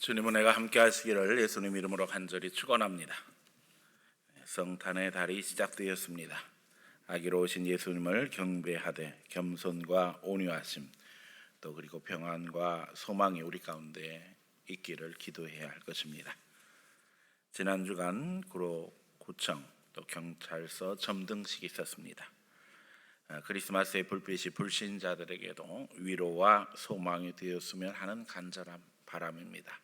주님은 내가 함께 하시기를 예수님 이름으로 간절히 축원합니다. 성탄의 달이 시작되었습니다. 아기로 오신 예수님을 경배하되 겸손과 온유하심 또 그리고 평안과 소망이 우리 가운데 있기를 기도해야 할 것입니다. 지난 주간 구청 또 경찰서 점등식이 있었습니다. 크리스마스의 불빛이 불신자들에게도 위로와 소망이 되었으면 하는 간절한 바람입니다.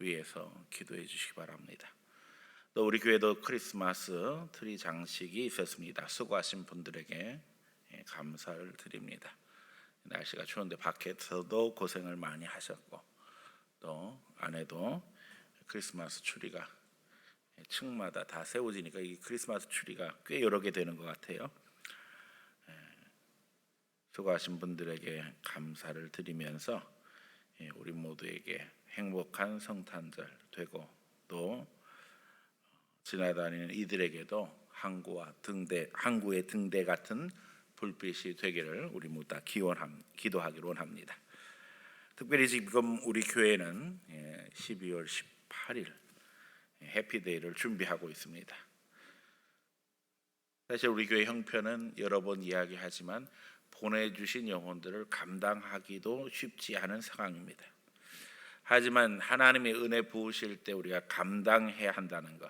위에서 기도해 주시기 바랍니다. 또 우리 교회도 크리스마스 트리 장식이 있었습니다. 수고하신 분들에게 감사를 드립니다. 날씨가 추운데 밖에서도 고생을 많이 하셨고 또 안에도 크리스마스 추리가 층마다 다 세워지니까 이 크리스마스 추리가 꽤 여러 개 되는 것 같아요. 수고하신 분들에게 감사를 드리면서 우리 모두에게 행복한 성탄절 되고 또 지나다니는 이들에게도 항구의 등대 같은 불빛이 되기를 우리 모두 다 기도하기를 원합니다. 특별히 지금 우리 교회는 12월 18일 해피데이를 준비하고 있습니다. 사실 우리 교회 형편은 여러 번 이야기하지만 보내주신 영혼들을 감당하기도 쉽지 않은 상황입니다. 하지만 하나님의 은혜 부으실 때 우리가 감당해야 한다는 것,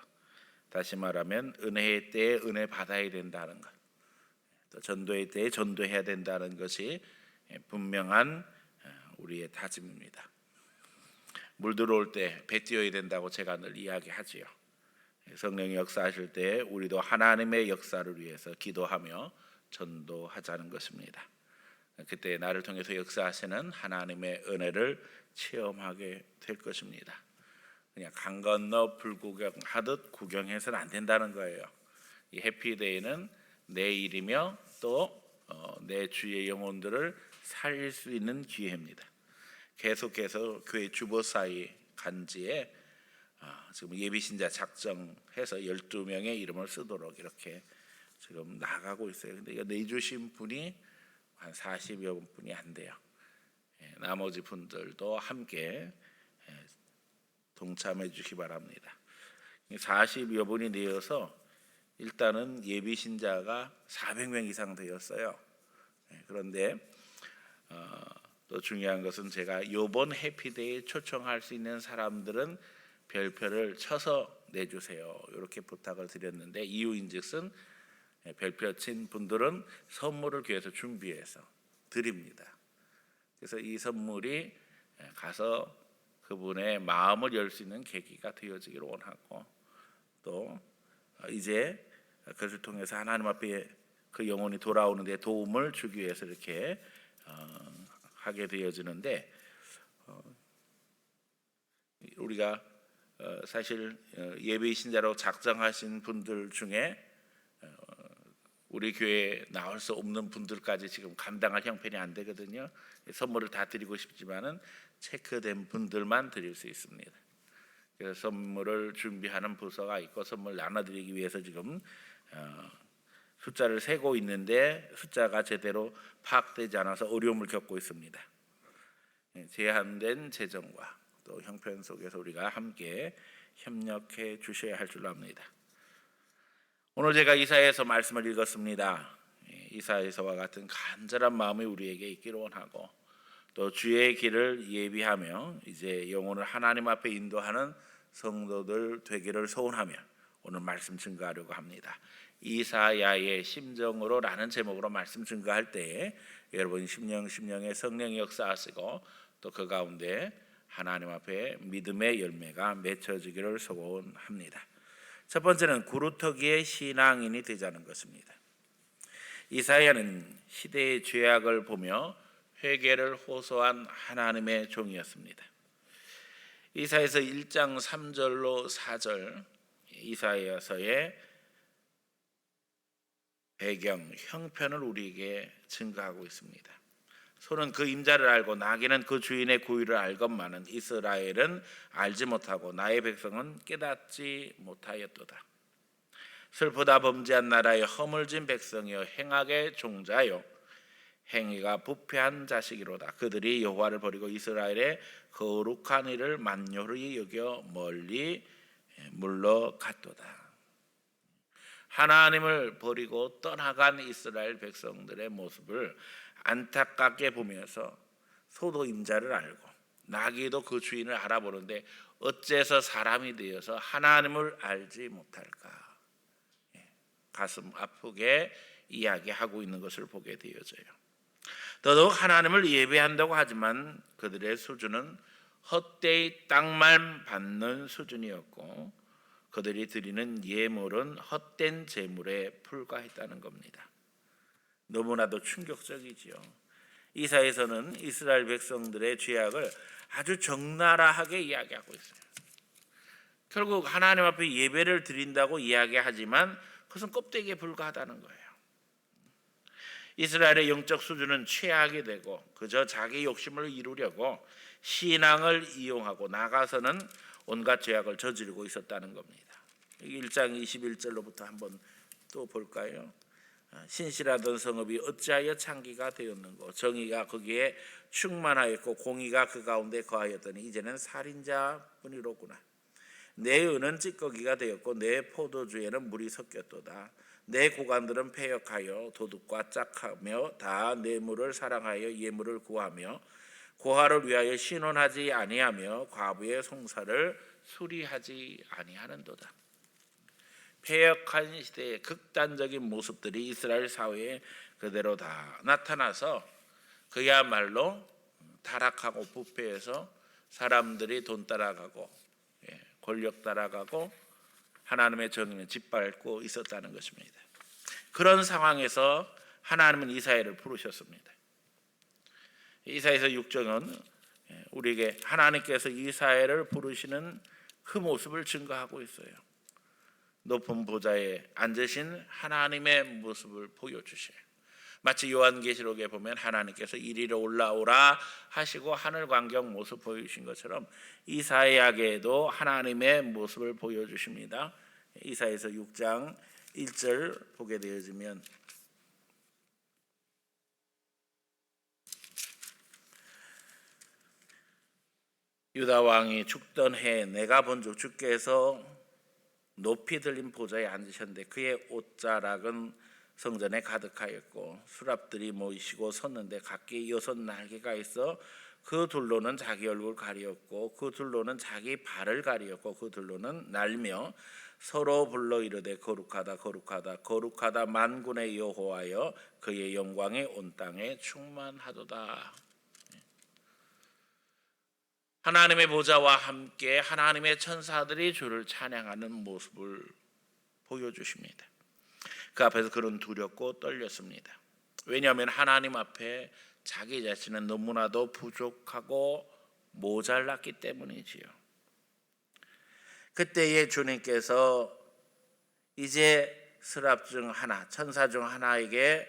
다시 말하면 은혜의 때에 은혜 받아야 된다는 것, 또 전도의 때에 전도해야 된다는 것이 분명한 우리의 다짐입니다. 물 들어올 때 배 띄어야 된다고 제가 늘 이야기하지요. 성령이 역사하실 때 우리도 하나님의 역사를 위해서 기도하며 전도하자는 것입니다. 그때 나를 통해서 역사하시는 하나님의 은혜를 체험하게 될 것입니다. 그냥 강 건너 불구경하듯 구경해서는 안 된다는 거예요. 이 해피데이는 내 일이며 또 내 주의 영혼들을 살릴 수 있는 기회입니다. 계속해서 교회 주보사이 간지에 지금 예비신자 작정해서 12명의 이름을 쓰도록 이렇게 지금 나가고 있어요. 근데 이거 내주신 분이 한 40여 분이 안 돼요. 나머지 분들도 함께 동참해 주시기 바랍니다. 40여 분이 내어서 일단은 예비 신자가 400명 이상 되었어요. 그런데 또 중요한 것은 제가 이번 해피데이에 초청할 수 있는 사람들은 별표를 쳐서 내주세요. 이렇게 부탁을 드렸는데 이유인즉슨 별표 친 분들은 선물을 교회에서 준비해서 드립니다. 그래서 이 선물이 가서 그분의 마음을 열 수 있는 계기가 되어지기를 원하고 또 이제 그것을 통해서 하나님 앞에 그 영혼이 돌아오는 데 도움을 주기 위해서 이렇게 하게 되어지는데 우리가 사실 예비 신자로 작정하신 분들 중에 우리 교회에 나올 수 없는 분들까지 지금 감당할 형편이 안 되거든요. 선물을 다 드리고 싶지만은 체크된 분들만 드릴 수 있습니다. 그래서 선물을 준비하는 부서가 있고 선물 나눠드리기 위해서 지금 숫자를 세고 있는데 숫자가 제대로 파악되지 않아서 어려움을 겪고 있습니다. 제한된 재정과 또 형편 속에서 우리가 함께 협력해 주셔야 할 줄 압니다. 오늘 제가 이사야서 말씀을 읽었습니다. 이사야서와 같은 간절한 마음이 우리에게 있기를 원하고 또 주의 길을 예비하며 이제 영혼을 하나님 앞에 인도하는 성도들 되기를 소원하며 오늘 말씀 증거하려고 합니다. 이사야의 심정으로라는 제목으로 말씀 증거할 때에 여러분 심령에 성령이 역사하시고 또 그 가운데 하나님 앞에 믿음의 열매가 맺혀지기를 소원합니다. 첫 번째는 구루터기의 신앙인이 되자는 것입니다. 이사야는 시대의 죄악을 보며 회개를 호소한 하나님의 종이었습니다. 이사야서 1장 3절로 4절 이사야서의 배경, 형편을 우리에게 증거하고 있습니다. 소는 그 임자를 알고 나귀는 그 주인의 구유를 알건만은 이스라엘은 알지 못하고 나의 백성은 깨닫지 못하였도다. 슬프다 범죄한 나라의 허물진 백성이여 행악의 종자여 행위가 부패한 자식이로다. 그들이 여호와를 버리고 이스라엘의 거룩한 일을 만요히 여겨 멀리 물러갔도다. 하나님을 버리고 떠나간 이스라엘 백성들의 모습을 안타깝게 보면서 소도 임자를 알고 나귀도 그 주인을 알아보는데 어째서 사람이 되어서 하나님을 알지 못할까? 가슴 아프게 이야기하고 있는 것을 보게 되어져요. 더더욱 하나님을 예배한다고 하지만 그들의 수준은 헛되이 땅만 받는 수준이었고 그들이 드리는 예물은 헛된 제물에 불과했다는 겁니다. 너무나도 충격적이지요. 이사야서는 이스라엘 백성들의 죄악을 아주 적나라하게 이야기하고 있어요. 결국 하나님 앞에 예배를 드린다고 이야기하지만 그것은 껍데기에 불과하다는 거예요. 이스라엘의 영적 수준은 최악이 되고 그저 자기 욕심을 이루려고 신앙을 이용하고 나가서는 온갖 죄악을 저지르고 있었다는 겁니다. 1장 21절로부터 한번 또 볼까요? 신실하던 성읍이 어찌하여 창기가 되었는고 정의가 거기에 충만하였고 공의가 그 가운데 거하였더니 이제는 살인자뿐이로구나. 내 은은 찌꺼기가 되었고 내 포도주에는 물이 섞였도다. 내 고관들은 패역하여 도둑과 짝하며 다 뇌물을 사랑하여 예물을 구하며 고아를 위하여 신원하지 아니하며 과부의 송사를 수리하지 아니하는도다. 패역한 시대의 극단적인 모습들이 이스라엘 사회에 그대로 다 나타나서 그야말로 타락하고 부패해서 사람들이 돈 따라가고 권력 따라가고 하나님의 정의는 짓밟고 있었다는 것입니다. 그런 상황에서 하나님은 이사야를 부르셨습니다. 이사야서 6장은 우리에게 하나님께서 이사야를 부르시는 그 모습을 증거하고 있어요. 높은 보좌에 앉으신 하나님의 모습을 보여주셔요. 마치 요한계시록에 보면 하나님께서 이리로 올라오라 하시고 하늘 광경 모습 보여주신 것처럼 이사야에게도 하나님의 모습을 보여주십니다. 이사야서 6장 1절 보게 되어지면 유다 왕이 죽던 해 내가 본즉 주께서 높이 들린 보좌에 앉으셨는데 그의 옷자락은 성전에 가득하였고 수랍들이 모이시고 섰는데 각기 6 날개가 있어 그 둘로는 자기 얼굴 가리었고 그 둘로는 자기 발을 가리었고 그 둘로는 날며 서로 불러 이르되 거룩하다 거룩하다 거룩하다 만군의 여호와여 그의 영광이 온 땅에 충만하도다. 하나님의 보좌와 함께 하나님의 천사들이 주를 찬양하는 모습을 보여주십니다. 그 앞에서 그는 두렵고 떨렸습니다. 왜냐하면 하나님 앞에 자기 자신은 너무나도 부족하고 모자랐기 때문이지요. 그때에 주님께서 이제 스랍 중 하나, 천사 중 하나에게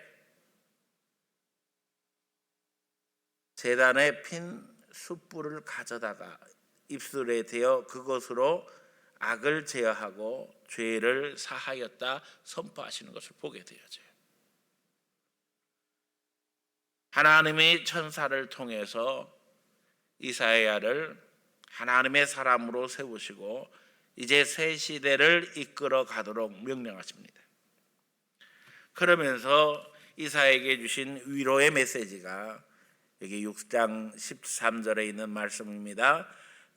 제단에 핀 숯불을 가져다가 입술에 대어 그것으로 악을 제어하고 죄를 사하였다 선포하시는 것을 보게 되어져요. 하나님이 천사를 통해서 이사야를 하나님의 사람으로 세우시고 이제 새 시대를 이끌어 가도록 명령하십니다. 그러면서 이사야에게 주신 위로의 메시지가 여기 6장 13절에 있는 말씀입니다.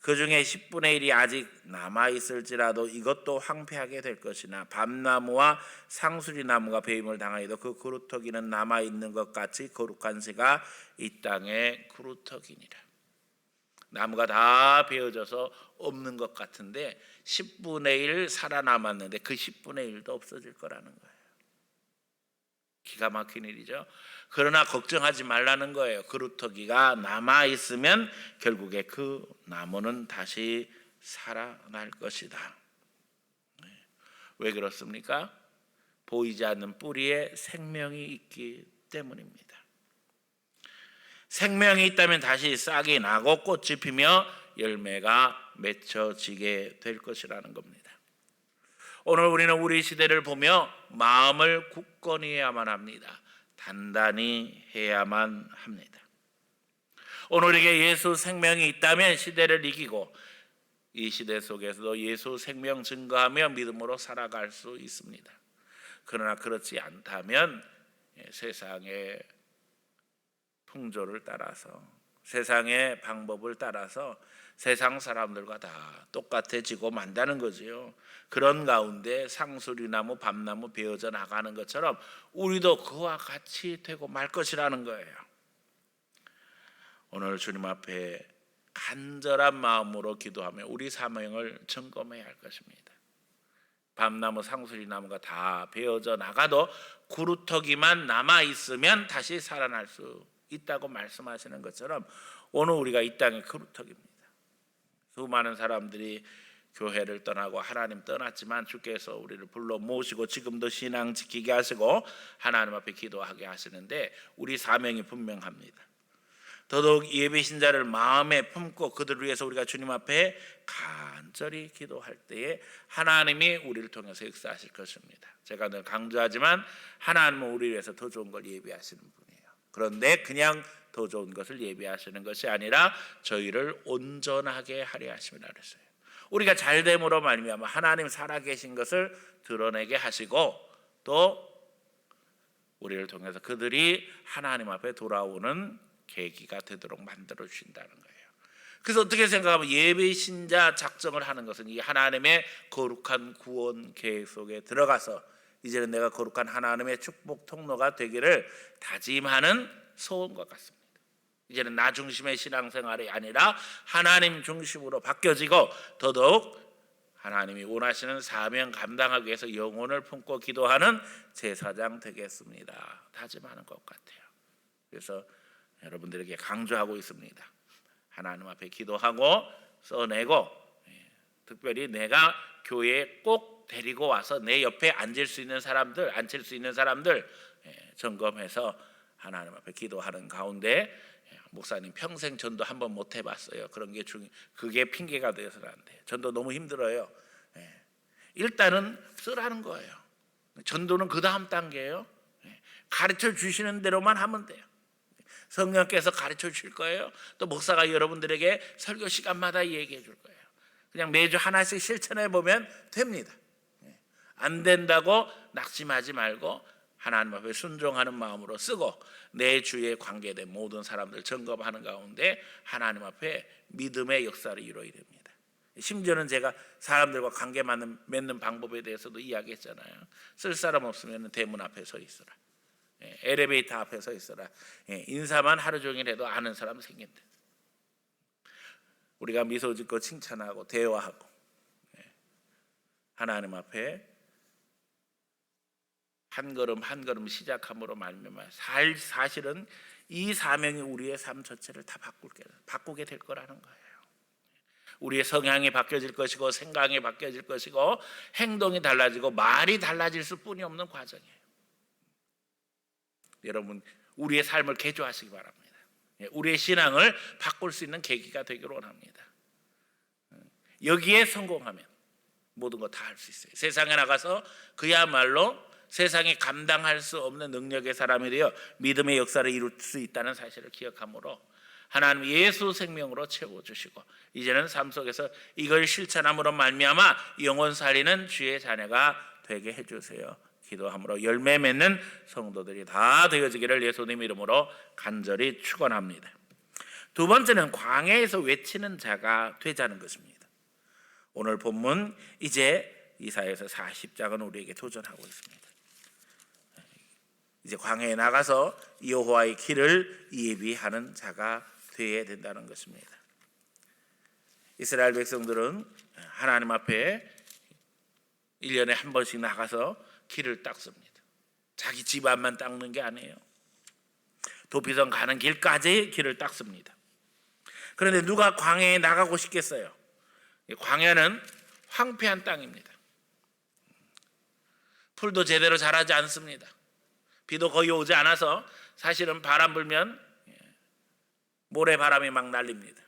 그 중에 10분의 1이 아직 남아있을지라도 이것도 황폐하게 될 것이나 밤나무와 상수리나무가 배임을 당하여도 그 그루터기는 남아있는 것 같이 거룩한 새가 이 땅에 그루터기니라. 나무가 다 베어져서 없는 것 같은데 10분의 1 살아남았는데 그 10분의 1도 없어질 거라는 거예요. 기가 막힌 일이죠. 그러나 걱정하지 말라는 거예요. 그루터기가 남아있으면 결국에 그 나무는 다시 살아날 것이다. 왜 그렇습니까? 보이지 않는 뿌리에 생명이 있기 때문입니다. 생명이 있다면 다시 싹이 나고 꽃이 피며 열매가 맺혀지게 될 것이라는 겁니다. 오늘 우리는 우리 시대를 보며 마음을 굳건히 해야만 합니다. 단단히 해야만 합니다. 오늘 우리에게 예수 생명이 있다면 시대를 이기고 이 시대 속에서도 예수 생명 증거하며 믿음으로 살아갈 수 있습니다. 그러나 그렇지 않다면 세상의 풍조를 따라서, 세상의 방법을 따라서 세상 사람들과 다 똑같아지고 만다는 거지요. 그런 가운데 상수리나무 밤나무 베어져 나가는 것처럼 우리도 그와 같이 되고 말 것이라는 거예요. 오늘 주님 앞에 간절한 마음으로 기도하며 우리 사명을 점검해야 할 것입니다. 밤나무 상수리나무가 다 베어져 나가도 구루터기만 남아있으면 다시 살아날 수 있다고 말씀하시는 것처럼 오늘 우리가 이 땅의 구루터기입니다. 수많은 사람들이 교회를 떠나고 하나님 떠났지만 주께서 우리를 불러 모시고 지금도 신앙 지키게 하시고 하나님 앞에 기도하게 하시는데 우리 사명이 분명합니다. 더더욱 예배 신자를 마음에 품고 그들을 위해서 우리가 주님 앞에 간절히 기도할 때에 하나님이 우리를 통해서 역사하실 것입니다. 제가 늘 강조하지만 하나님은 우리를 위해서 더 좋은 걸 예비하시는 분이에요. 그런데 그냥 더 좋은 것을 예비하시는 것이 아니라 저희를 온전하게 하려 하심이라 그랬어요. 우리가 잘됨으로 말미암아 하나님 살아계신 것을 드러내게 하시고 또 우리를 통해서 그들이 하나님 앞에 돌아오는 계기가 되도록 만들어 주신다는 거예요. 그래서 어떻게 생각하면 예배 신자 작정을 하는 것은 이 하나님의 거룩한 구원 계획 속에 들어가서 이제는 내가 거룩한 하나님의 축복 통로가 되기를 다짐하는 소원과 같습니다. 이제는 나 중심의 신앙생활이 아니라 하나님 중심으로 바뀌어지고 더더욱 하나님이 원하시는 사명 감당하기 위해서 영혼을 품고 기도하는 제사장 되겠습니다. 다짐하는 것 같아요. 그래서 여러분들에게 강조하고 있습니다. 하나님 앞에 기도하고 써내고 특별히 내가 교회에 꼭 데리고 와서 내 옆에 앉을 수 있는 사람들 점검해서 하나님 앞에 기도하는 가운데 목사님 평생 전도 한번 못 해봤어요. 그런 게 그게 핑계가 되어서는 안 돼요. 전도 너무 힘들어요. 일단은 쓰라는 거예요. 전도는 그 다음 단계예요. 가르쳐 주시는 대로만 하면 돼요. 성령께서 가르쳐 주실 거예요. 또 목사가 여러분들에게 설교 시간마다 얘기해 줄 거예요. 그냥 매주 하나씩 실천해 보면 됩니다. 안 된다고 낙심하지 말고 하나님 앞에 순종하는 마음으로 쓰고 내 주위에 관계된 모든 사람들 점검하는 가운데 하나님 앞에 믿음의 역사를 이루어야 됩니다. 심지어는 제가 사람들과 관계 맺는 방법에 대해서도 이야기했잖아요. 쓸 사람 없으면 대문 앞에 서 있어라. 엘리베이터 앞에 서 있어라. 인사만 하루 종일 해도 아는 사람 생긴다. 우리가 미소 짓고 칭찬하고 대화하고 하나님 앞에 한 걸음 한 걸음 시작함으로 말미암아 사실은 이 사명이 우리의 삶 전체를 다 바꾸게 될 거라는 거예요. 우리의 성향이 바뀌어질 것이고 생각이 바뀌어질 것이고 행동이 달라지고 말이 달라질 수뿐이 없는 과정이에요. 여러분 우리의 삶을 개조하시기 바랍니다. 우리의 신앙을 바꿀 수 있는 계기가 되기를 원합니다. 여기에 성공하면 모든 거 다 할 수 있어요. 세상에 나가서 그야말로 세상이 감당할 수 없는 능력의 사람이 되어 믿음의 역사를 이룰 수 있다는 사실을 기억함으로 하나님 예수 생명으로 채워주시고 이제는 삶 속에서 이걸 실천함으로 말미암아 영혼 살리는 주의 자녀가 되게 해주세요. 기도함으로 열매 맺는 성도들이 다 되어지기를 예수님 이름으로 간절히 축원합니다. 두 번째는 광야에서 외치는 자가 되자는 것입니다. 오늘 본문 이제 이사야서 40장은 우리에게 도전하고 있습니다. 이제 광야에 나가서 여호와의 길을 예비하는 자가 되어야 된다는 것입니다. 이스라엘 백성들은 하나님 앞에 1년에 한 번씩 나가서 길을 닦습니다. 자기 집안만 닦는 게 아니에요. 도피성 가는 길까지 길을 닦습니다. 그런데 누가 광야에 나가고 싶겠어요? 광야는 황폐한 땅입니다. 풀도 제대로 자라지 않습니다. 비도 거의 오지 않아서 사실은 바람 불면 모래바람이 막 날립니다.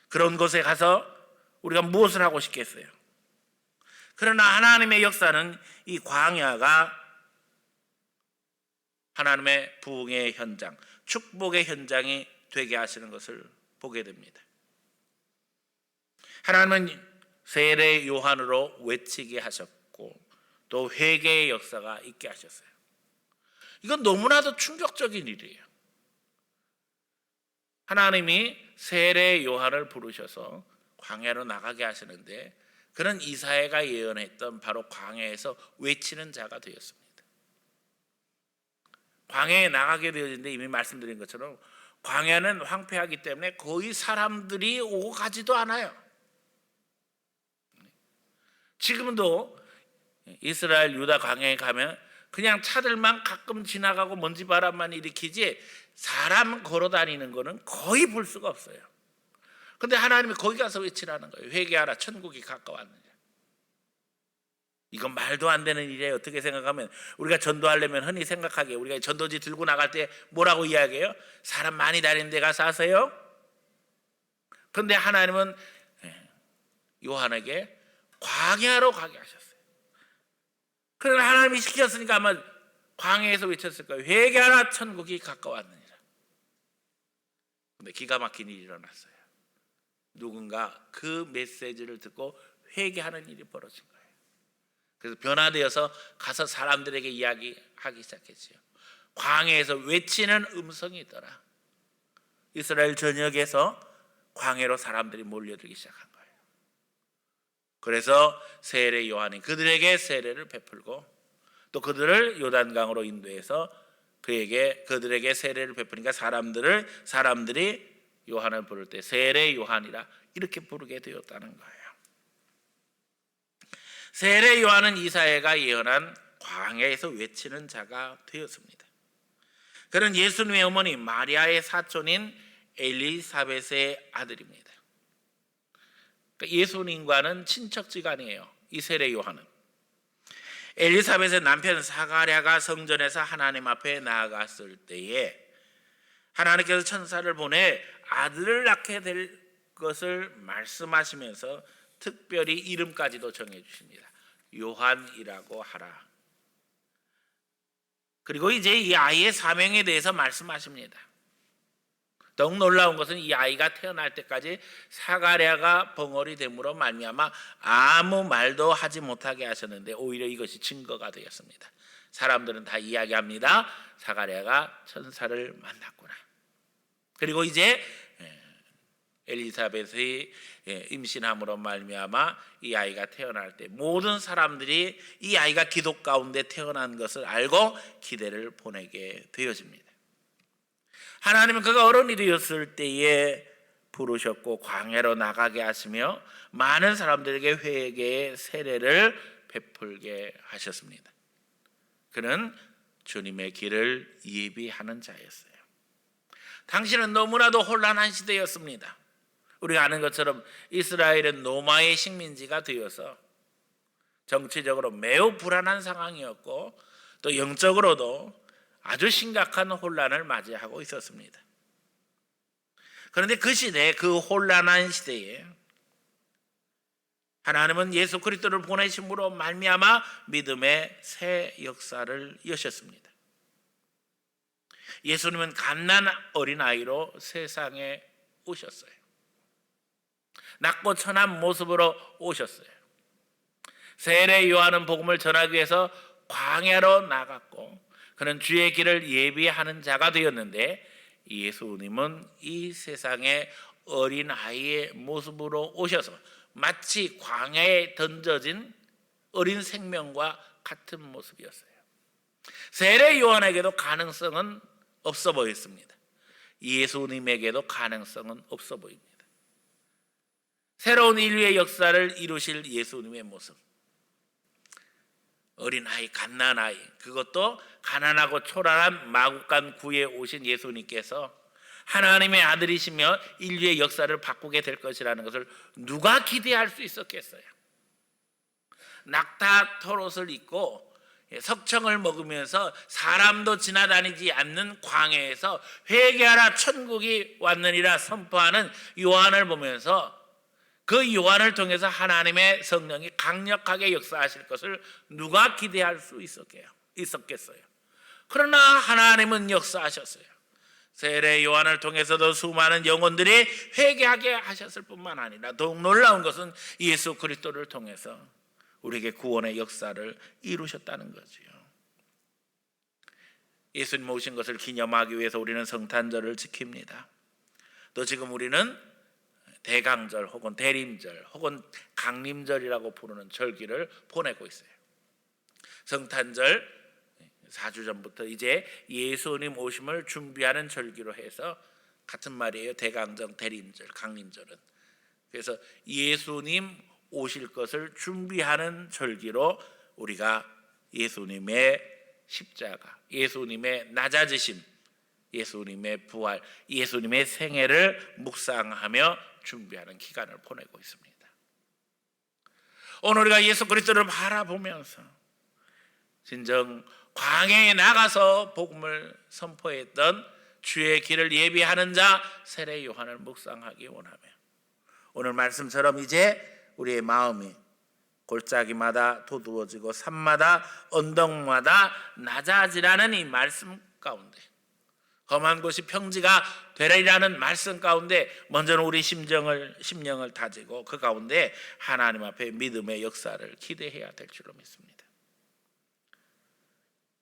그런 곳에 가서 우리가 무엇을 하고 싶겠어요? 그러나 하나님의 역사는 이 광야가 하나님의 부흥의 현장, 축복의 현장이 되게 하시는 것을 보게 됩니다. 하나님은 세례 요한으로 외치게 하셨고 또 회개의 역사가 있게 하셨어요. 이건 너무나도 충격적인 일이에요. 하나님이 세례 요한을 부르셔서 광야로 나가게 하시는데 그는 이사야가 예언했던 바로 광야에서 외치는 자가 되었습니다. 광야에 나가게 되어진데 이미 말씀드린 것처럼 광야는 황폐하기 때문에 거의 사람들이 오고 가지도 않아요. 지금도 이스라엘 유다 광야에 가면 그냥 차들만 가끔 지나가고 먼지바람만 일으키지 사람 걸어 다니는 거는 거의 볼 수가 없어요. 근데 하나님이 거기 가서 외치라는 거예요. 회개하라, 천국이 가까웠느냐. 이건 말도 안 되는 일이에요. 어떻게 생각하면 우리가 전도하려면 흔히 생각하기에 우리가 전도지 들고 나갈 때 뭐라고 이야기해요? 사람 많이 다니는 데 가서 하세요. 그런데 하나님은 요한에게 광야로 가게 하셨어요. 그러나 하나님이 시켰으니까 아마 광야에서 외쳤을 거예요. 회개하라, 천국이 가까웠느니라. 근데 기가 막힌 일이 일어났어요. 누군가 그 메시지를 듣고 회개하는 일이 벌어진 거예요. 그래서 변화되어서 가서 사람들에게 이야기하기 시작했어요. 광야에서 외치는 음성이 있더라. 이스라엘 전역에서 광야로 사람들이 몰려들기 시작한 거예요. 그래서 세례 요한이 그들에게 세례를 베풀고 또 그들을 요단강으로 인도해서 그들에게 세례를 베푸니까 사람들이 요한을 부를 때 세례 요한이라 이렇게 부르게 되었다는 거예요. 세례 요한은 이사야가 예언한 광야에서 외치는 자가 되었습니다. 그는 예수님의 어머니 마리아의 사촌인 엘리사벳의 아들입니다. 그러니까 예수님과는 친척지간이에요. 이 세례 요한은. 엘리사벳의 남편 사가랴가 성전에서 하나님 앞에 나아갔을 때에 하나님께서 천사를 보내 아들을 낳게 될 것을 말씀하시면서 특별히 이름까지도 정해 주십니다. 요한이라고 하라. 그리고 이제 이 아이의 사명에 대해서 말씀하십니다. 더욱 놀라운 것은 이 아이가 태어날 때까지 사가랴가 벙어리 됨으로 말미암아 아무 말도 하지 못하게 하셨는데 오히려 이것이 증거가 되었습니다. 사람들은 다 이야기합니다. 사가랴가 천사를 만났구나. 그리고 이제 엘리사벳의 임신함으로 말미암아 이 아이가 태어날 때 모든 사람들이 이 아이가 기독 가운데 태어난 것을 알고 기대를 보내게 되어집니다. 하나님은 그가 어른이 되었을 때에 부르셨고 광야로 나가게 하시며 많은 사람들에게 회개의 세례를 베풀게 하셨습니다. 그는 주님의 길을 예비하는 자였어요. 당시는 너무나도 혼란한 시대였습니다. 우리가 아는 것처럼 이스라엘은 로마의 식민지가 되어서 정치적으로 매우 불안한 상황이었고 또 영적으로도 아주 심각한 혼란을 맞이하고 있었습니다. 그런데 그 시대에, 그 혼란한 시대에 하나님은 예수 그리스도를 보내심으로 말미암아 믿음의 새 역사를 여셨습니다. 예수님은 갓난 어린아이로 세상에 오셨어요. 낮고 천한 모습으로 오셨어요. 세례 요한은 복음을 전하기 위해서 광야로 나갔고 그는 주의 길을 예비하는 자가 되었는데 예수님은 이 세상에 어린아이의 모습으로 오셔서 마치 광야에 던져진 어린 생명과 같은 모습이었어요. 세례 요한에게도 가능성은 없어 보였습니다. 예수님에게도 가능성은 없어 보입니다. 새로운 인류의 역사를 이루실 예수님의 모습, 어린아이, 갓난아이, 그것도 가난하고 초라한 마국간 구에 오신 예수님께서 하나님의 아들이시며 인류의 역사를 바꾸게 될 것이라는 것을 누가 기대할 수 있었겠어요? 낙타 털옷을 입고 석청을 먹으면서 사람도 지나다니지 않는 광야에서 회개하라 천국이 왔느니라 선포하는 요한을 보면서 그 요한을 통해서 하나님의 성령이 강력하게 역사하실 것을 누가 기대할 수 있었겠어요? 그러나 하나님은 역사하셨어요. 세례 요한을 통해서도 수많은 영혼들이 회개하게 하셨을 뿐만 아니라 더욱 놀라운 것은 예수 그리스도를 통해서 우리에게 구원의 역사를 이루셨다는 거지요. 예수님 오신 것을 기념하기 위해서 우리는 성탄절을 지킵니다. 또 지금 우리는 대강절 혹은 대림절 혹은 강림절이라고 부르는 절기를 보내고 있어요. 성탄절 4주 전부터 이제 예수님 오심을 준비하는 절기로 해서 같은 말이에요. 대강절, 대림절, 강림절은. 그래서 예수님 오실 것을 준비하는 절기로 우리가 예수님의 십자가, 예수님의 낮아지심, 예수님의 부활, 예수님의 생애를 묵상하며 준비하는 기간을 보내고 있습니다. 오늘 우리가 예수 그리스도를 바라보면서 진정 광야에 나가서 복음을 선포했던 주의 길을 예비하는 자 세례 요한을 묵상하기 원하며, 오늘 말씀처럼 이제 우리의 마음이 골짜기마다 도두어지고 산마다 언덕마다 낮아지라는 이 말씀 가운데, 험한 곳이 평지가 되리라는 말씀 가운데 먼저는 우리 심령을 다지고 그 가운데 하나님 앞에 믿음의 역사를 기대해야 될 줄로 믿습니다.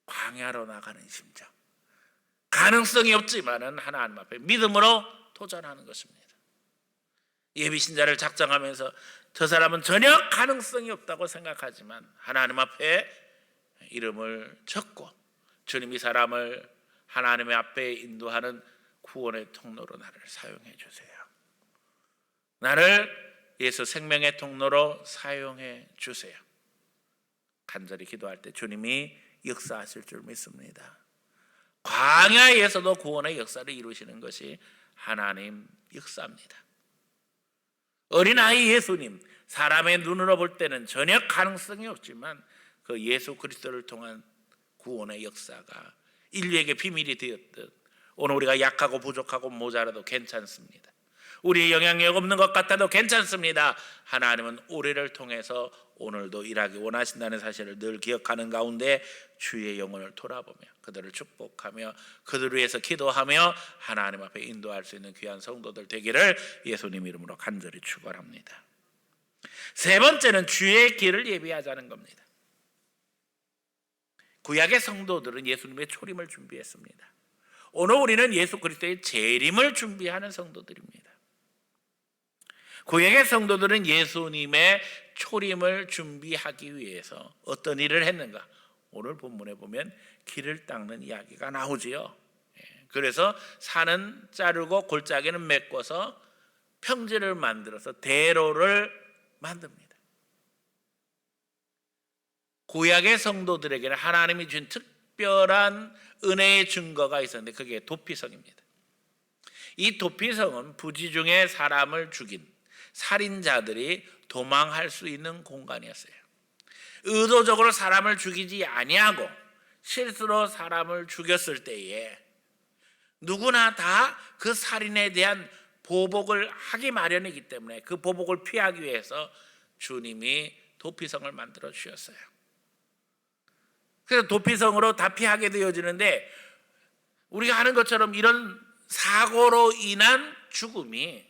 광야로 나가는 심정, 가능성이 없지만은 하나님 앞에 믿음으로 도전하는 것입니다. 예비신자를 작정하면서 저 사람은 전혀 가능성이 없다고 생각하지만 하나님 앞에 이름을 적고 주님 이 사람을 하나님의 앞에 인도하는 구원의 통로로 나를 사용해 주세요. 나를 예수 생명의 통로로 사용해 주세요. 간절히 기도할 때 주님이 역사하실 줄 믿습니다. 광야에서도 구원의 역사를 이루시는 것이 하나님 역사입니다. 어린아이 예수님, 사람의 눈으로 볼 때는 전혀 가능성이 없지만 그 예수 그리스도를 통한 구원의 역사가 인류에게 비밀이 되었듯 오늘 우리가 약하고 부족하고 모자라도 괜찮습니다. 우리의 영향력 없는 것 같아도 괜찮습니다. 하나님은 우리를 통해서 오늘도 일하기 원하신다는 사실을 늘 기억하는 가운데 주의 영혼을 돌아보며 그들을 축복하며 그들을 위해서 기도하며 하나님 앞에 인도할 수 있는 귀한 성도들 되기를 예수님 이름으로 간절히 축원합니다. 세 번째는 주의 길을 예비하자는 겁니다. 구약의 성도들은 예수님의 초림을 준비했습니다. 오늘 우리는 예수 그리스도의 재림을 준비하는 성도들입니다. 구약의 성도들은 예수님의 초림을 준비하기 위해서 어떤 일을 했는가? 오늘 본문에 보면 길을 닦는 이야기가 나오지요. 그래서 산은 자르고 골짜기는 메꿔서 평지를 만들어서 대로를 만듭니다. 구약의 성도들에게는 하나님이 준 특별한 은혜의 증거가 있었는데 그게 도피성입니다. 이 도피성은 부지 중에 사람을 죽인 살인자들이 도망할 수 있는 공간이었어요. 의도적으로 사람을 죽이지 아니하고 실수로 사람을 죽였을 때에 누구나 다 그 살인에 대한 보복을 하기 마련이기 때문에 그 보복을 피하기 위해서 주님이 도피성을 만들어 주셨어요. 그래서 도피성으로 다 피하게 되어지는데 우리가 아는 것처럼 이런 사고로 인한 죽음이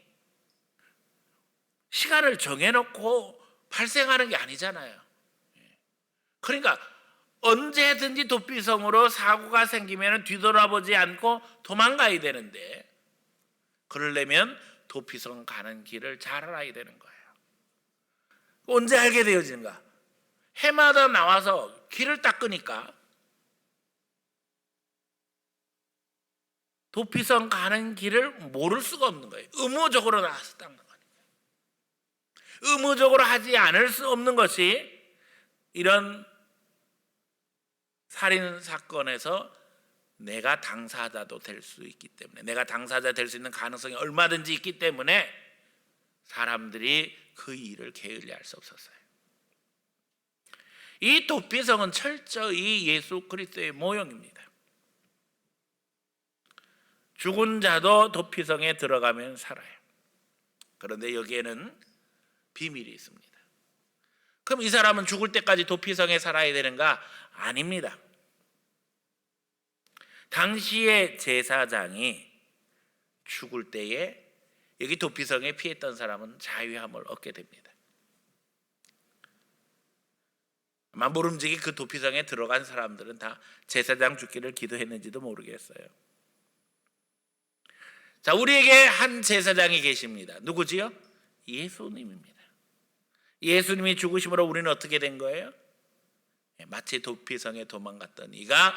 시간을 정해놓고 발생하는 게 아니잖아요. 그러니까 언제든지 도피성으로 사고가 생기면 뒤돌아보지 않고 도망가야 되는데 그러려면 도피성 가는 길을 잘 알아야 되는 거예요. 언제 알게 되어지는가? 해마다 나와서 길을 닦으니까 도피성 가는 길을 모를 수가 없는 거예요. 의무적으로 나와서 닦는 거예요. 의무적으로 하지 않을 수 없는 것이 이런 살인 사건에서 내가 당사자도 될 수 있기 때문에 내가 당사자 될 수 있는 가능성이 얼마든지 있기 때문에 사람들이 그 일을 게을리할 수 없었어요. 이 도피성은 철저히 예수 그리스도의 모형입니다. 죽은 자도 도피성에 들어가면 살아요. 그런데 여기에는 비밀이 있습니다. 그럼 이 사람은 죽을 때까지 도피성에 살아야 되는가? 아닙니다. 당시의 제사장이 죽을 때에 여기 도피성에 피했던 사람은 자유함을 얻게 됩니다. 아마 모름지기 그 도피성에 들어간 사람들은 다 제사장 죽기를 기도했는지도 모르겠어요. 자, 우리에게 한 제사장이 계십니다. 누구지요? 예수님입니다. 예수님이 죽으심으로 우리는 어떻게 된 거예요? 마치 도피성에 도망갔던 이가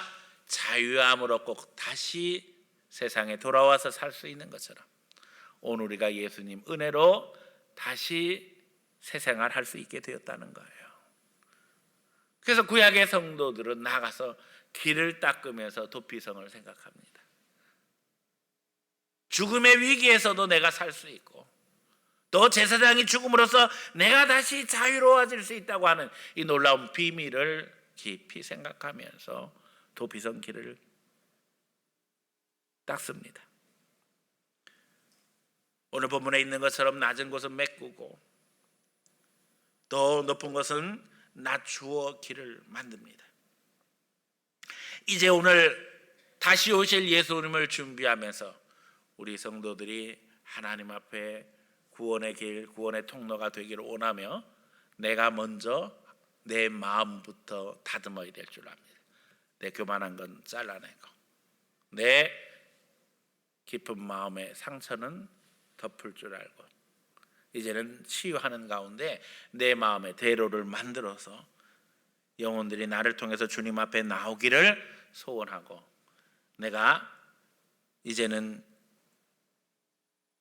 자유함을 얻고 다시 세상에 돌아와서 살 수 있는 것처럼 오늘 우리가 예수님 은혜로 다시 새 생활할 수 있게 되었다는 거예요. 그래서 구약의 성도들은 나가서 길을 닦으면서 도피성을 생각합니다. 죽음의 위기에서도 내가 살 수 있고 또 제사장이 죽음으로써 내가 다시 자유로워질 수 있다고 하는 이 놀라운 비밀을 깊이 생각하면서 도피성 길을 닦습니다. 오늘 본문에 있는 것처럼 낮은 곳은 메꾸고 더 높은 것은 낮추어 길을 만듭니다. 이제 오늘 다시 오실 예수님을 준비하면서 우리 성도들이 하나님 앞에 구원의 길, 구원의 통로가 되기를 원하며 내가 먼저 내 마음부터 다듬어야 될 줄 압니다. 내 교만한 건 잘라내고 내 깊은 마음의 상처는 덮을 줄 알고 이제는 치유하는 가운데 내 마음의 대로를 만들어서 영혼들이 나를 통해서 주님 앞에 나오기를 소원하고 내가 이제는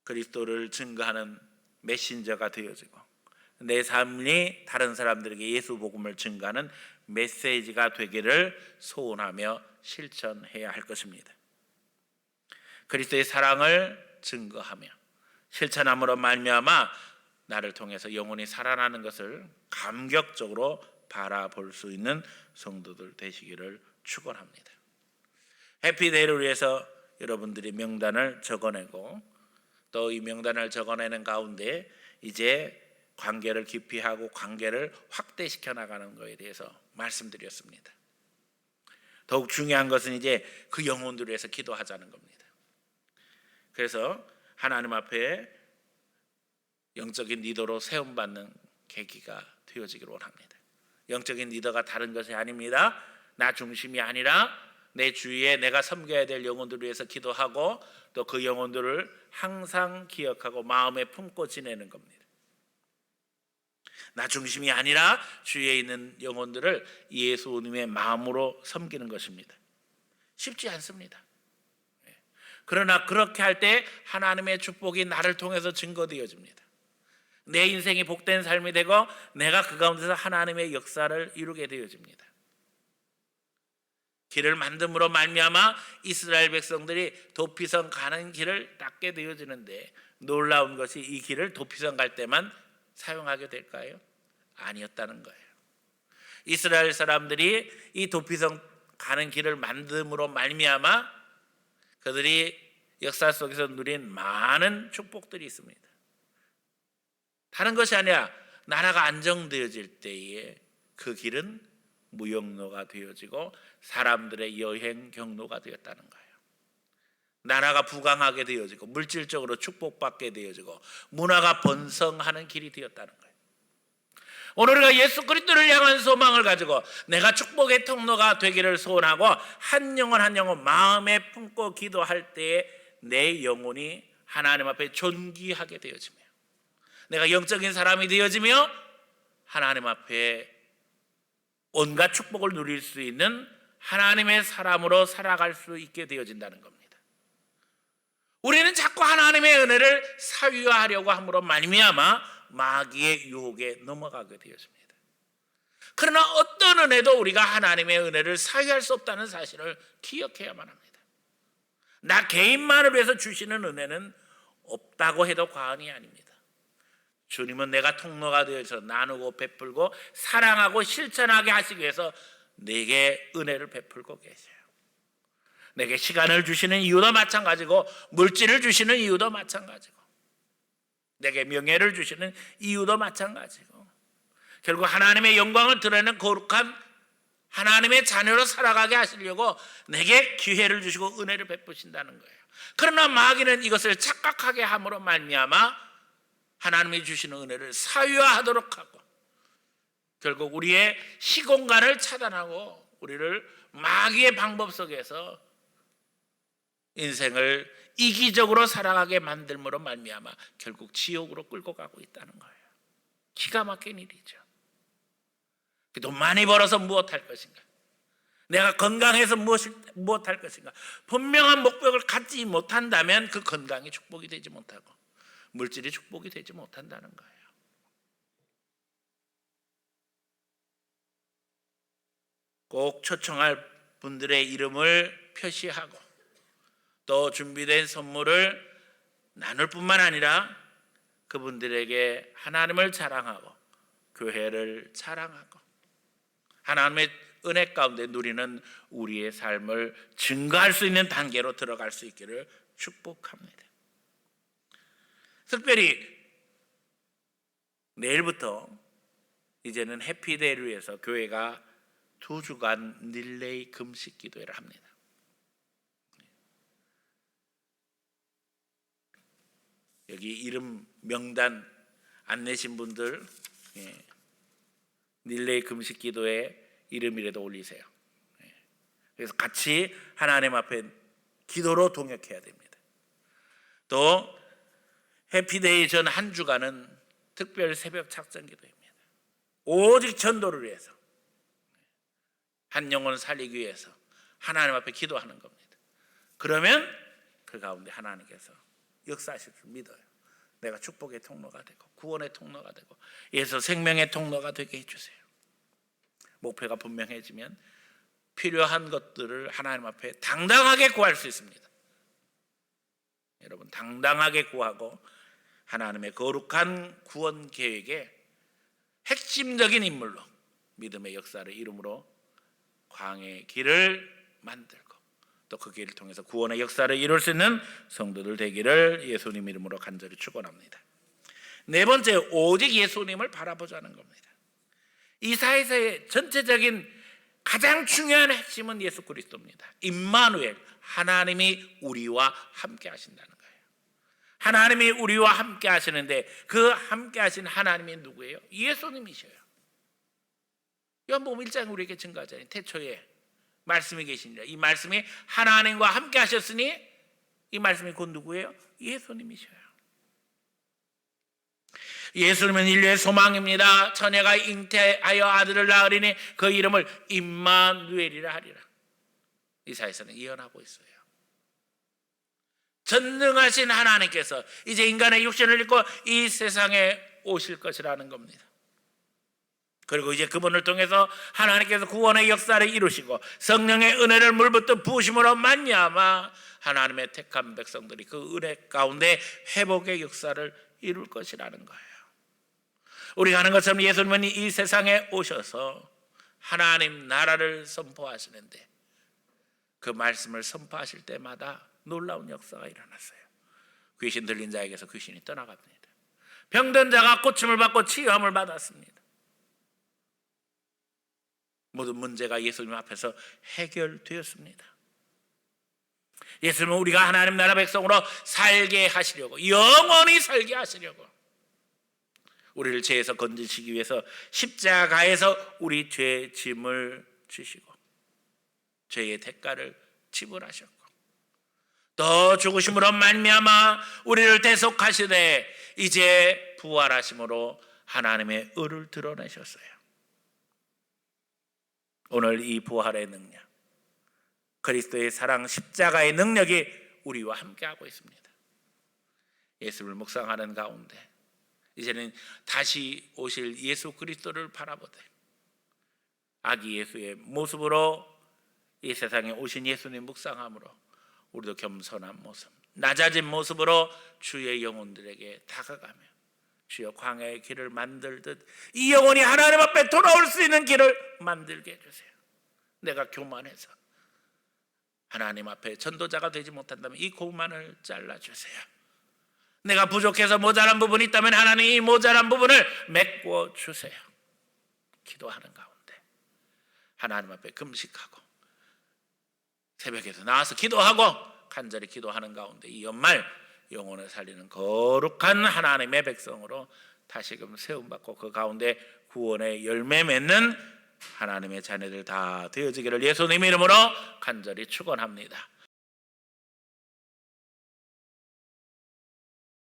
그리스도를 증거하는 메신저가 되어지고 내 삶이 다른 사람들에게 예수 복음을 증거하는 메시지가 되기를 소원하며 실천해야 할 것입니다. 그리스도의 사랑을 증거하며 실천함으로 말미암아 나를 통해서 영혼이 살아나는 것을 감격적으로 바라볼 수 있는 성도들 되시기를 축원합니다. 해피데이를 위해서 여러분들이 명단을 적어내고 또 이 명단을 적어내는 가운데 이제 관계를 깊이 하고 관계를 확대시켜 나가는 것에 대해서 말씀드렸습니다. 더욱 중요한 것은 이제 그 영혼들을 위해서 기도하자는 겁니다. 그래서 하나님 앞에 영적인 리더로 세움받는 계기가 되어지기를 원합니다. 영적인 리더가 다른 것이 아닙니다. 나 중심이 아니라 내 주위에 내가 섬겨야 될 영혼들을 위해서 기도하고 또 그 영혼들을 항상 기억하고 마음에 품고 지내는 겁니다. 나 중심이 아니라 주위에 있는 영혼들을 예수님의 마음으로 섬기는 것입니다. 쉽지 않습니다. 그러나 그렇게 할 때 하나님의 축복이 나를 통해서 증거되어집니다. 내 인생이 복된 삶이 되고 내가 그 가운데서 하나님의 역사를 이루게 되어집니다. 길을 만듦으로 말미암아 이스라엘 백성들이 도피성 가는 길을 닦게 되어지는데 놀라운 것이 이 길을 도피성 갈 때만 사용하게 될까요? 아니었다는 거예요. 이스라엘 사람들이 이 도피성 가는 길을 만듦으로 말미암아 그들이 역사 속에서 누린 많은 축복들이 있습니다. 다른 것이 아니라 나라가 안정되어질 때에 그 길은 무역로가 되어지고 사람들의 여행 경로가 되었다는 거예요. 나라가 부강하게 되어지고 물질적으로 축복받게 되어지고 문화가 번성하는 길이 되었다는 거예요. 오늘 우리가 예수 그리스도를 향한 소망을 가지고 내가 축복의 통로가 되기를 소원하고 한 영혼 한 영혼 마음에 품고 기도할 때에 내 영혼이 하나님 앞에 존귀하게 되어지며 내가 영적인 사람이 되어지며 하나님 앞에 온갖 축복을 누릴 수 있는 하나님의 사람으로 살아갈 수 있게 되어진다는 겁니다. 우리는 자꾸 하나님의 은혜를 사유하려고 함으로 말미암아 마귀의 유혹에 넘어가게 되었습니다. 그러나 어떤 은혜도 우리가 하나님의 은혜를 사유할 수 없다는 사실을 기억해야만 합니다. 나 개인만을 위해서 주시는 은혜는 없다고 해도 과언이 아닙니다. 주님은 내가 통로가 되어서 나누고 베풀고 사랑하고 실천하게 하시기 위해서 내게 은혜를 베풀고 계세요. 내게 시간을 주시는 이유도 마찬가지고 물질을 주시는 이유도 마찬가지고 내게 명예를 주시는 이유도 마찬가지고 결국 하나님의 영광을 드러내는 거룩한 하나님의 자녀로 살아가게 하시려고 내게 기회를 주시고 은혜를 베푸신다는 거예요. 그러나 마귀는 이것을 착각하게 함으로 말미암아 하나님이 주시는 은혜를 사유화하도록 하고 결국 우리의 시공간을 차단하고 우리를 마귀의 방법 속에서 인생을 이기적으로 살아가게 만들므로 말미암아 결국 지옥으로 끌고 가고 있다는 거예요. 기가 막힌 일이죠. 돈 많이 벌어서 무엇할 것인가? 내가 건강해서 무엇할 것인가? 분명한 목표를 갖지 못한다면 그 건강이 축복이 되지 못하고 물질이 축복이 되지 못한다는 거예요. 꼭 초청할 분들의 이름을 표시하고 또 준비된 선물을 나눌 뿐만 아니라 그분들에게 하나님을 자랑하고 교회를 자랑하고 하나님의 은혜 가운데 누리는 우리의 삶을 증거할 수 있는 단계로 들어갈 수 있기를 축복합니다. 특별히 내일부터 이제는 해피데이를 위해서 교회가 2주간 릴레이 금식 기도회를 합니다. 여기 이름 명단 안 내신 분들 릴레이 금식 기도회 이름이라도 올리세요. 그래서 같이 하나님 앞에 기도로 동역해야 됩니다. 또 해피데이 전 한 주간은 특별 새벽 작전 기도입니다. 오직 전도를 위해서 한 영혼을 살리기 위해서 하나님 앞에 기도하는 겁니다. 그러면 그 가운데 하나님께서 역사하실 줄 믿어요. 내가 축복의 통로가 되고 구원의 통로가 되고 예수 생명의 통로가 되게 해주세요. 목표가 분명해지면 필요한 것들을 하나님 앞에 당당하게 구할 수 있습니다. 여러분 당당하게 구하고 하나님의 거룩한 구원 계획의 핵심적인 인물로 믿음의 역사를 이름으로 광야의 길을 만들고 또 그 길을 통해서 구원의 역사를 이룰 수 있는 성도들 되기를 예수님 이름으로 간절히 축원합니다. 네 번째, 오직 예수님을 바라보자는 겁니다. 이사야서의 전체적인 가장 중요한 핵심은 예수 그리스도입니다. 임마누엘, 하나님이 우리와 함께 하신다는 거예요. 하나님이 우리와 함께 하시는데 그 함께 하신 하나님이 누구예요? 예수님이셔요. 요한복음 1장에 우리에게 증거하잖아요. 태초에 말씀이 계시니라. 이 말씀이 하나님과 함께 하셨으니 이 말씀이 곧 누구예요? 예수님이셔요. 예수님은 인류의 소망입니다. 처녀가 잉태하여 아들을 낳으리니 그 이름을 임마누엘이라 하리라. 이사야서는 예언하고 있어요. 전능하신 하나님께서 이제 인간의 육신을 입고 이 세상에 오실 것이라는 겁니다. 그리고 이제 그분을 통해서 하나님께서 구원의 역사를 이루시고 성령의 은혜를 물붓듯 부으심으로 말미암아 하나님의 택한 백성들이 그 은혜 가운데 회복의 역사를 이룰 것이라는 거예요. 우리가 아는 것처럼 예수님은 이 세상에 오셔서 하나님 나라를 선포하시는데 그 말씀을 선포하실 때마다 놀라운 역사가 일어났어요. 귀신 들린 자에게서 귀신이 떠나갑니다. 병든 자가 고침을 받고 치유함을 받았습니다. 모든 문제가 예수님 앞에서 해결되었습니다. 예수님은 우리가 하나님 나라 백성으로 살게 하시려고, 영원히 살게 하시려고 우리를 죄에서 건지시기 위해서 십자가에서 우리 죄의 짐을 지시고 죄의 대가를 지불하셨고 또 죽으심으로 말미암아 우리를 대속하시되 이제 부활하심으로 하나님의 의를 드러내셨어요. 오늘 이 부활의 능력, 그리스도의 사랑 십자가의 능력이 우리와 함께하고 있습니다. 예수를 묵상하는 가운데 이제는 다시 오실 예수 그리스도를 바라보되 아기 예수의 모습으로 이 세상에 오신 예수님 묵상함으로 우리도 겸손한 모습, 낮아진 모습으로 주의 영혼들에게 다가가며 주여 광야의 길을 만들듯 이 영혼이 하나님 앞에 돌아올 수 있는 길을 만들게 해주세요. 내가 교만해서 하나님 앞에 전도자가 되지 못한다면 이 고만을 잘라주세요. 내가 부족해서 모자란 부분이 있다면 하나님 이 모자란 부분을 메꿔 주세요. 기도하는 가운데 하나님 앞에 금식하고 새벽에서 나와서 기도하고 간절히 기도하는 가운데 이 연말 영혼을 살리는 거룩한 하나님의 백성으로 다시금 세움받고 그 가운데 구원의 열매 맺는 하나님의 자녀들 다 되어지기를 예수님 이름으로 간절히 축원합니다.